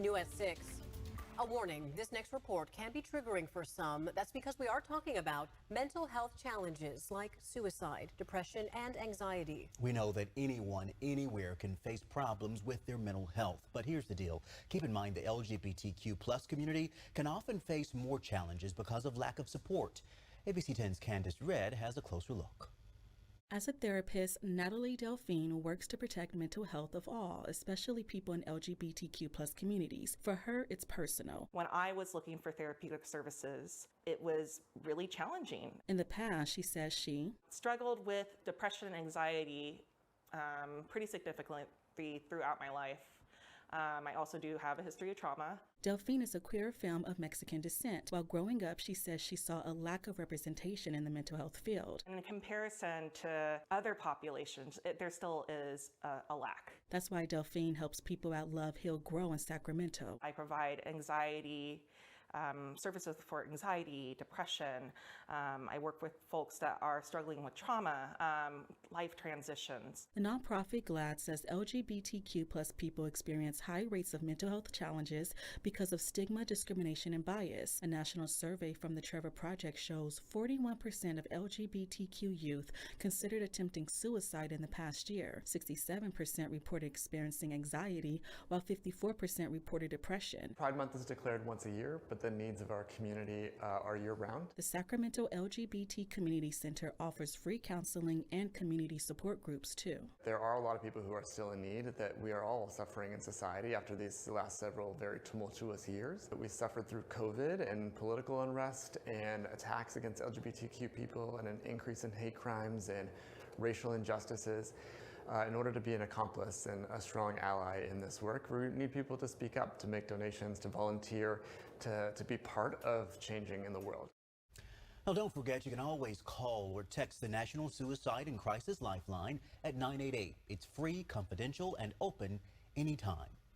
New at 6. A warning, this next report can be triggering for some. That's because we are talking about mental health challenges like suicide, depression, and anxiety. We know that anyone, anywhere can face problems with their mental health. But here's the deal. Keep in mind the LGBTQ plus community can often face more challenges because of lack of support. ABC 10's Candace Red has a closer look. As a therapist, Natalie Delfin works to protect mental health of all, especially people in LGBTQ plus communities. For her, it's personal. When I was looking for therapeutic services, it was really challenging. In the past, she says she struggled with depression and anxiety pretty significantly throughout my life. I also do have a history of trauma. Delfin is a queer femme of Mexican descent. While growing up, she says she saw a lack of representation in the mental health field. In comparison to other populations, there still is a lack. That's why Delfin helps people at Love Heal Grow in Sacramento. I provide anxiety services for anxiety, depression. I work with folks that are struggling with trauma, life transitions. The nonprofit GLAD says LGBTQ plus people experience high rates of mental health challenges because of stigma, discrimination, and bias. A national survey from the Trevor Project shows 41% of LGBTQ youth considered attempting suicide in the past year. 67% reported experiencing anxiety, while 54% reported depression. Pride Month is declared once a year, but the needs of our community are year-round. The Sacramento LGBT Community Center offers free counseling and community support groups too. There are a lot of people who are still in need, that we are all suffering in society after these last several very tumultuous years. We suffered through COVID and political unrest and attacks against LGBTQ people and an increase in hate crimes and racial injustices. In order to be an accomplice and a strong ally in this work, we need people to speak up, to make donations, to volunteer, to be part of changing in the world. Now, don't forget, you can always call or text the National Suicide and Crisis Lifeline at 988. It's free, confidential, and open anytime.